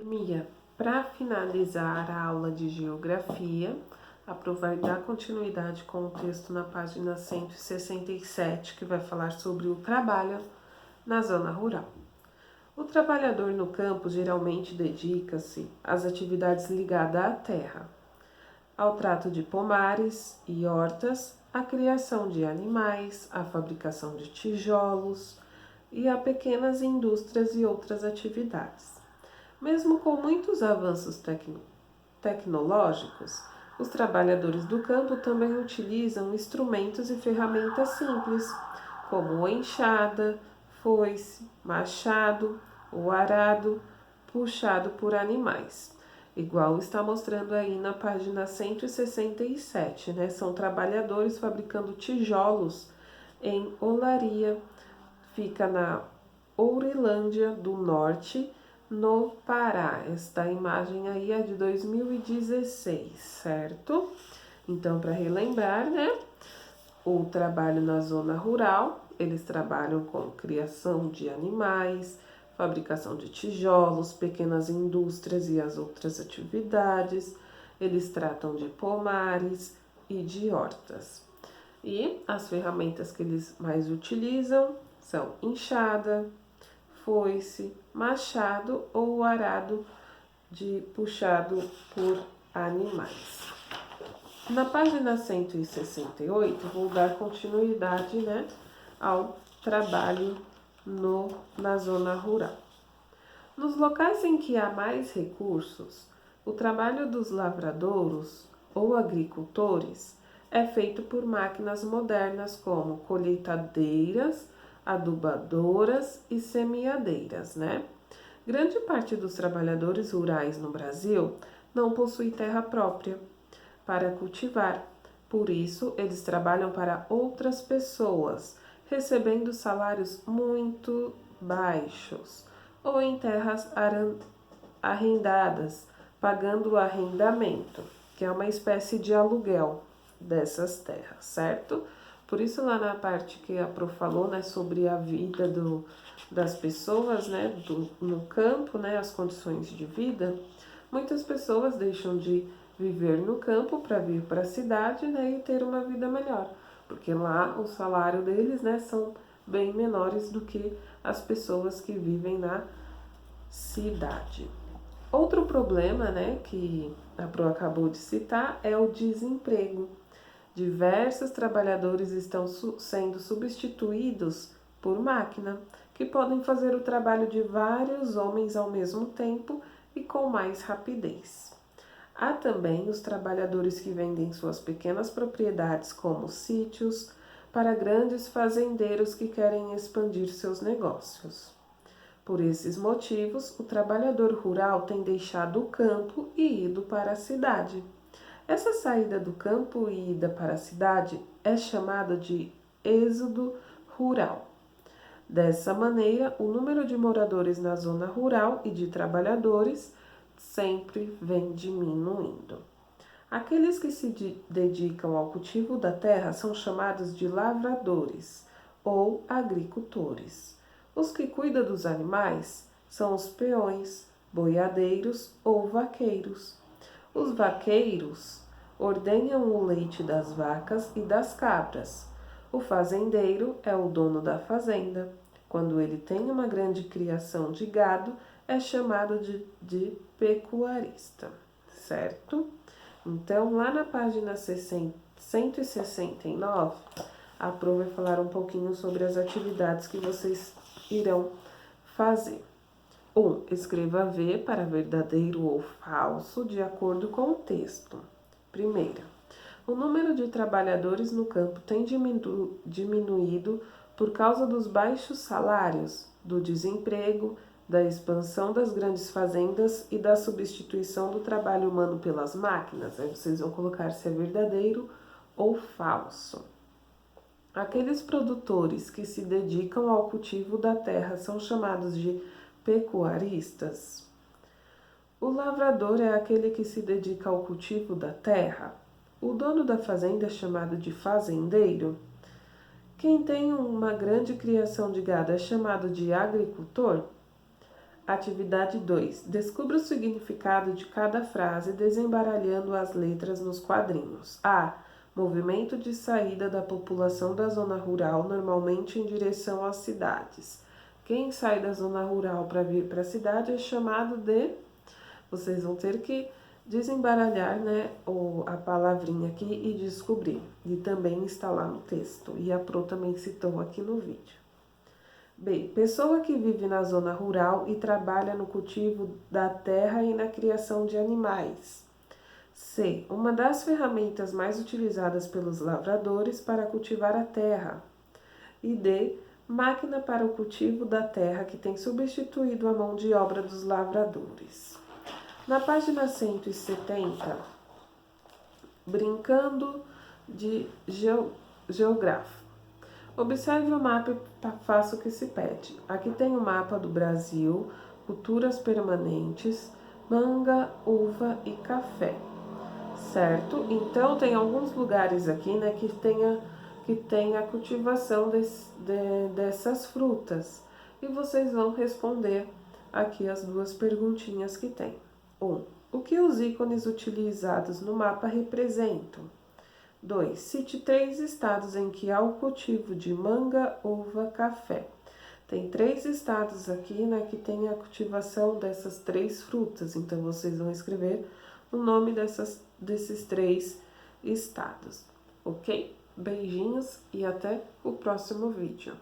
Mia, para finalizar a aula de geografia, aproveitar continuidade com o texto na página 167, que vai falar sobre o trabalho na zona rural. O trabalhador no campo geralmente dedica-se às atividades ligadas à terra, ao trato de pomares e hortas, à criação de animais, à fabricação de tijolos e a pequenas indústrias e outras atividades. Mesmo com muitos avanços tecnológicos, os trabalhadores do campo também utilizam instrumentos e ferramentas simples, como enxada, foice, machado, o arado, puxado por animais. Igual está mostrando aí na página 167, né? São trabalhadores fabricando tijolos em Olaria, fica na Ourilândia do Norte, no Pará. Esta imagem aí é de 2016, certo? Então, para relembrar, né? O trabalho na zona rural, eles trabalham com criação de animais, fabricação de tijolos, pequenas indústrias e as outras atividades. Eles tratam de pomares e de hortas. E as ferramentas que eles mais utilizam são enxada, foice, machado ou arado puxado por animais. Na página 168, vou dar continuidade, né, ao trabalho na zona rural. Nos locais em que há mais recursos, o trabalho dos lavradouros ou agricultores é feito por máquinas modernas como colheitadeiras, adubadoras e semeadeiras, né? Grande parte dos trabalhadores rurais no Brasil não possui terra própria para cultivar. Por isso, eles trabalham para outras pessoas, recebendo salários muito baixos, ou em terras arrendadas, pagando o arrendamento, que é uma espécie de aluguel dessas terras, certo? Por isso lá na parte que a Pro falou, né, sobre a vida das pessoas, né, no campo, né, as condições de vida, muitas pessoas deixam de viver no campo para vir para a cidade, né, e ter uma vida melhor, porque lá o salário deles, né, são bem menores do que as pessoas que vivem na cidade. Outro problema, né, que a Pro acabou de citar é o desemprego. Diversos trabalhadores estão sendo substituídos por máquina, que podem fazer o trabalho de vários homens ao mesmo tempo e com mais rapidez. Há também os trabalhadores que vendem suas pequenas propriedades como sítios para grandes fazendeiros que querem expandir seus negócios. Por esses motivos, o trabalhador rural tem deixado o campo e ido para a cidade. Essa saída do campo e ida para a cidade é chamada de êxodo rural. Dessa maneira, o número de moradores na zona rural e de trabalhadores sempre vem diminuindo. Aqueles que se dedicam ao cultivo da terra são chamados de lavradores ou agricultores. Os que cuidam dos animais são os peões, boiadeiros ou vaqueiros. Os vaqueiros ordenham o leite das vacas e das cabras. O fazendeiro é o dono da fazenda. Quando ele tem uma grande criação de gado, é chamado de pecuarista, certo? Então, lá na página 169, a Pro vai falar um pouquinho sobre as atividades que vocês irão fazer. 1. Escreva V para verdadeiro ou falso, de acordo com o texto. Primeira, o número de trabalhadores no campo tem diminuído por causa dos baixos salários, do desemprego, da expansão das grandes fazendas e da substituição do trabalho humano pelas máquinas. Aí vocês vão colocar se é verdadeiro ou falso. Aqueles produtores que se dedicam ao cultivo da terra são chamados de pecuaristas. O lavrador é aquele que se dedica ao cultivo da terra. O dono da fazenda é chamado de fazendeiro. Quem tem uma grande criação de gado é chamado de agricultor. Atividade 2. Descubra o significado de cada frase desembaralhando as letras nos quadrinhos. A. Movimento de saída da população da zona rural, normalmente em direção às cidades. Quem sai da zona rural para vir para a cidade é chamado de... Vocês vão ter que desembaralhar, né, a palavrinha aqui e descobrir. E também está lá no texto. E a Pro também citou aqui no vídeo. B. Pessoa que vive na zona rural e trabalha no cultivo da terra e na criação de animais. C. Uma das ferramentas mais utilizadas pelos lavradores para cultivar a terra. E D. Máquina para o cultivo da terra que tem substituído a mão de obra dos lavradores. Na página 170, brincando de geográfico. Observe o mapa e faça o que se pede. Aqui tem o mapa do Brasil, culturas permanentes, manga, uva e café, certo? Então, tem alguns lugares aqui, né, que tem a cultivação dessas frutas. E vocês vão responder aqui as duas perguntinhas que tem. 1. O que os ícones utilizados no mapa representam? 2. Cite 3 estados em que há o cultivo de manga, uva, café. Tem 3 estados aqui, né, que tem a cultivação dessas 3 frutas. Então, vocês vão escrever o nome desses 3 estados. Ok? Beijinhos e até o próximo vídeo.